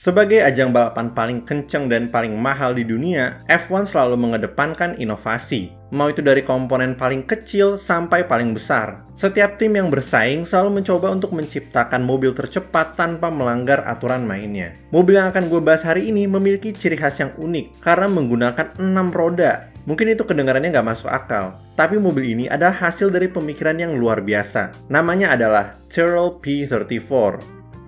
Sebagai ajang balapan paling kenceng dan paling mahal di dunia, F1 selalu mengedepankan inovasi. Mau itu dari komponen paling kecil sampai paling besar. Setiap tim yang bersaing selalu mencoba untuk menciptakan mobil tercepat tanpa melanggar aturan mainnya. Mobil yang akan gue bahas hari ini memiliki ciri khas yang unik karena menggunakan 6 roda. Mungkin itu kedengarannya nggak masuk akal, tapi mobil ini adalah hasil dari pemikiran yang luar biasa. Namanya adalah Tyrrell P34.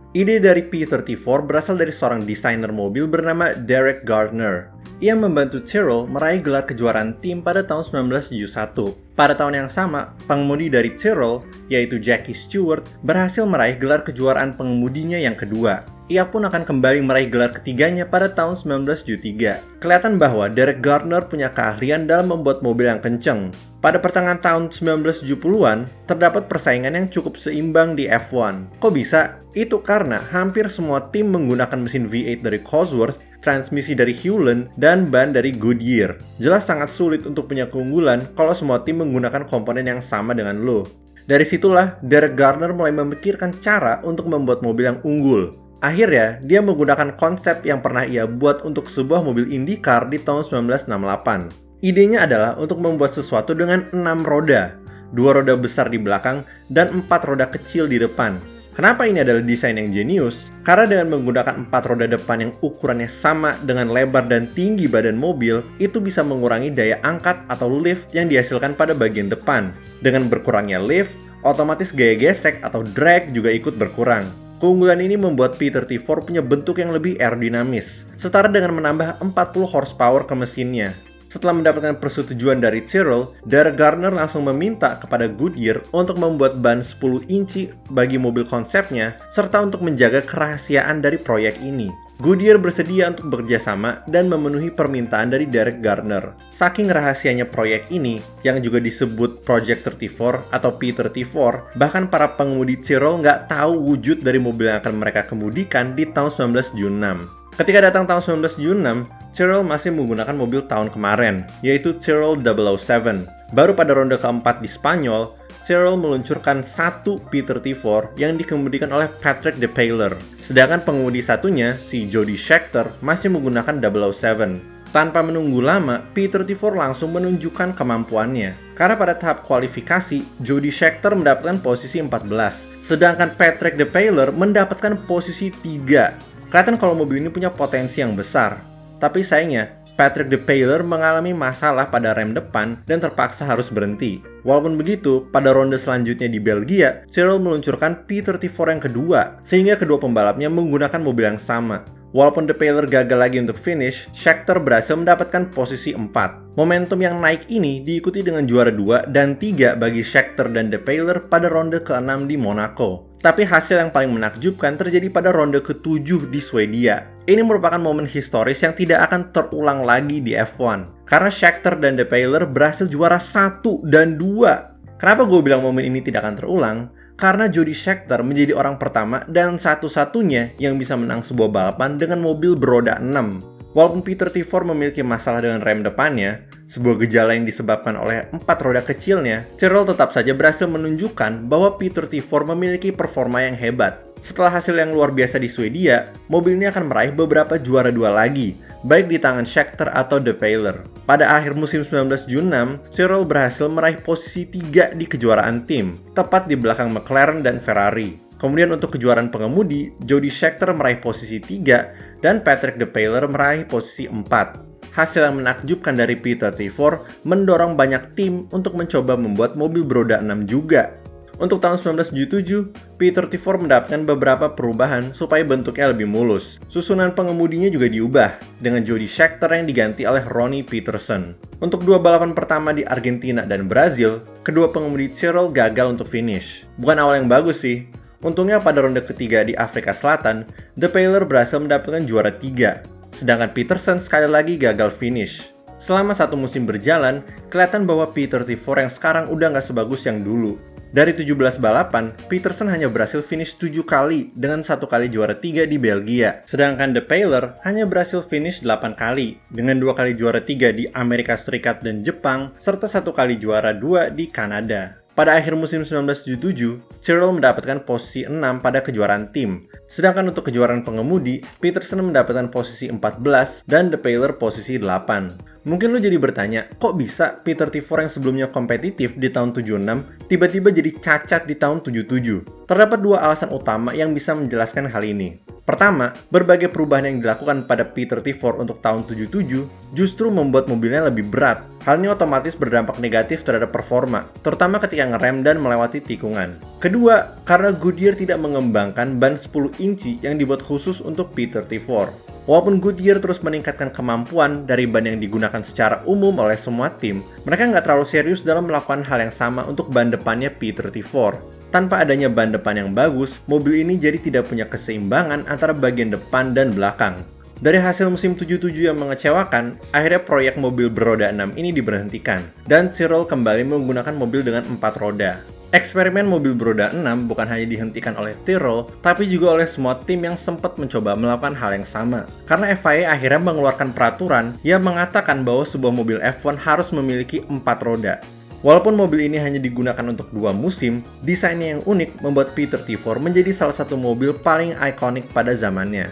Ide dari P34 berasal dari seorang desainer mobil bernama Derek Gardner. Ia membantu Tyrrell meraih gelar kejuaraan tim pada tahun 1971. Pada tahun yang sama, pengemudi dari Tyrrell, yaitu Jackie Stewart, berhasil meraih gelar kejuaraan pengemudinya yang kedua. Ia pun akan kembali meraih gelar ketiganya pada tahun 1973. Kelihatan bahwa Derek Gardner punya keahlian dalam membuat mobil yang kenceng. Pada pertengahan tahun 1970-an, terdapat persaingan yang cukup seimbang di F1. Kok bisa? Itu karena hampir semua tim menggunakan mesin V8 dari Cosworth, transmisi dari Hewland, dan ban dari Goodyear. Jelas sangat sulit untuk punya keunggulan kalau semua tim menggunakan komponen yang sama dengan lo. Dari situlah, Derek Gardner mulai memikirkan cara untuk membuat mobil yang unggul. Akhirnya, dia menggunakan konsep yang pernah ia buat untuk sebuah mobil IndyCar di tahun 1968. Idenya adalah untuk membuat sesuatu dengan 6 roda, 2 roda besar di belakang, dan 4 roda kecil di depan. Kenapa ini adalah desain yang jenius? Karena dengan menggunakan 4 roda depan yang ukurannya sama dengan lebar dan tinggi badan mobil, itu bisa mengurangi daya angkat atau lift yang dihasilkan pada bagian depan. Dengan berkurangnya lift, otomatis gaya gesek atau drag juga ikut berkurang. Keunggulan ini membuat P34 punya bentuk yang lebih aerodinamis, setara dengan menambah 40 horsepower ke mesinnya. Setelah mendapatkan persetujuan dari Tyrrell, Derek Gardner langsung meminta kepada Goodyear untuk membuat ban 10 inci bagi mobil konsepnya, serta untuk menjaga kerahasiaan dari proyek ini. Goodyear bersedia untuk bekerja sama dan memenuhi permintaan dari Derek Gardner. Saking rahasianya proyek ini, yang juga disebut Project 34 atau P34, bahkan para pengemudi Tyrrell nggak tahu wujud dari mobil yang akan mereka kemudikan di tahun 1976. Ketika datang tahun 1976, Tyrrell masih menggunakan mobil tahun kemarin, yaitu Tyrrell 007. Baru pada ronde keempat di Spanyol, Tyrrell meluncurkan satu P34 yang dikemudikan oleh Patrick Depailler. Sedangkan pengemudi satunya, si Jody Scheckter, masih menggunakan 007. Tanpa menunggu lama, P34 langsung menunjukkan kemampuannya. Karena pada tahap kualifikasi, Jody Scheckter mendapatkan posisi 14, sedangkan Patrick Depailler mendapatkan posisi 3. Kelihatan kalau mobil ini punya potensi yang besar. Tapi sayangnya, Patrick Depailler mengalami masalah pada rem depan dan terpaksa harus berhenti. Walaupun begitu, pada ronde selanjutnya di Belgia, Tyrrell meluncurkan P34 yang kedua, sehingga kedua pembalapnya menggunakan mobil yang sama. Walaupun Depailler gagal lagi untuk finish, Scheckter berhasil mendapatkan posisi 4. Momentum yang naik ini diikuti dengan juara 2 dan 3 bagi Scheckter dan Depailler pada ronde ke-6 di Monaco. Tapi hasil yang paling menakjubkan terjadi pada ronde ke-7 di Swedia. Ini merupakan momen historis yang tidak akan terulang lagi di F1. Karena Scheckter dan Depailler berhasil juara 1 dan 2. Kenapa gue bilang momen ini tidak akan terulang? Karena Jody Scheckter menjadi orang pertama dan satu-satunya yang bisa menang sebuah balapan dengan mobil beroda 6. Walaupun P34 memiliki masalah dengan rem depannya, sebuah gejala yang disebabkan oleh 4 roda kecilnya, Tyrrell tetap saja berhasil menunjukkan bahwa P34 memiliki performa yang hebat. Setelah hasil yang luar biasa di Swedia, mobil ini akan meraih beberapa juara 2 lagi, baik di tangan Scheckter atau Depailler. Pada akhir musim 1976, Tyrrell berhasil meraih posisi 3 di kejuaraan tim, tepat di belakang McLaren dan Ferrari. Kemudian untuk kejuaraan pengemudi, Jody Scheckter meraih posisi 3 dan Patrick Depailler meraih posisi 4. Hasil yang menakjubkan dari P34 mendorong banyak tim untuk mencoba membuat mobil beroda 6 juga. Untuk tahun 1977, P34 mendapatkan beberapa perubahan supaya bentuknya lebih mulus. Susunan pengemudinya juga diubah, dengan Jody Scheckter yang diganti oleh Ronnie Peterson. Untuk 2 balapan pertama di Argentina dan Brazil, kedua pengemudi Tyrrell gagal untuk finish. Bukan awal yang bagus sih. Untungnya pada ronde ketiga di Afrika Selatan, Depailler berhasil mendapatkan juara 3, sedangkan Peterson sekali lagi gagal finish. Selama satu musim berjalan, kelihatan bahwa P34 yang sekarang udah nggak sebagus yang dulu. Dari 17 balapan, Peterson hanya berhasil finish 7 kali dengan 1 kali juara 3 di Belgia. Sedangkan Depailler hanya berhasil finish 8 kali dengan 2 kali juara 3 di Amerika Serikat dan Jepang, serta 1 kali juara 2 di Kanada. Pada akhir musim 1977, Tyrrell mendapatkan posisi 6 pada kejuaraan tim. Sedangkan untuk kejuaraan pengemudi, Peterson mendapatkan posisi 14 dan Depailler posisi 8. Mungkin lo jadi bertanya, kok bisa Peter T4 yang sebelumnya kompetitif di tahun 76 tiba-tiba jadi cacat di tahun 77? Terdapat dua alasan utama yang bisa menjelaskan hal ini. Pertama, berbagai perubahan yang dilakukan pada Peter T4 untuk tahun 77 justru membuat mobilnya lebih berat. Hal ini otomatis berdampak negatif terhadap performa, terutama ketika ngerem dan melewati tikungan. Kedua, karena Goodyear tidak mengembangkan ban 10 inci yang dibuat khusus untuk Peter T4. Walaupun Goodyear terus meningkatkan kemampuan dari ban yang digunakan secara umum oleh semua tim, mereka nggak terlalu serius dalam melakukan hal yang sama untuk ban depannya Peter T4. Tanpa adanya ban depan yang bagus, mobil ini jadi tidak punya keseimbangan antara bagian depan dan belakang. Dari hasil musim 77 yang mengecewakan, akhirnya proyek mobil beroda 6 ini diberhentikan, dan Tyrrell kembali menggunakan mobil dengan 4 roda. Eksperimen mobil beroda 6 bukan hanya dihentikan oleh Tyrrell, tapi juga oleh semua tim yang sempat mencoba melakukan hal yang sama. Karena FIA akhirnya mengeluarkan peraturan yang mengatakan bahwa sebuah mobil F1 harus memiliki 4 roda. Walaupun mobil ini hanya digunakan untuk 2 musim, desainnya yang unik membuat Peter T4 menjadi salah satu mobil paling ikonik pada zamannya.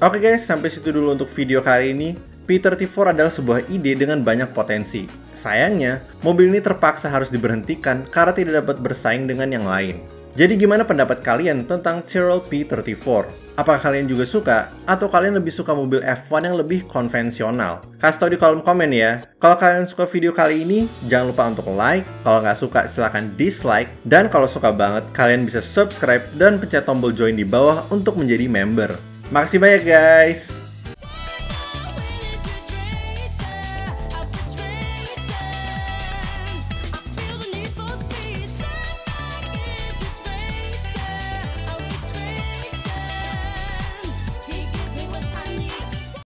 Oke guys, sampai situ dulu untuk video kali ini. Peter T4 adalah sebuah ide dengan banyak potensi. Sayangnya, mobil ini terpaksa harus diberhentikan karena tidak dapat bersaing dengan yang lain. Jadi gimana pendapat kalian tentang Tyrrell Peter T4? Apakah kalian juga suka? Atau kalian lebih suka mobil F1 yang lebih konvensional? Kasih tau di kolom komen ya. Kalau kalian suka video kali ini, jangan lupa untuk like. Kalau nggak suka, silahkan dislike. Dan kalau suka banget, kalian bisa subscribe dan pencet tombol join di bawah untuk menjadi member. Makasih banyak guys!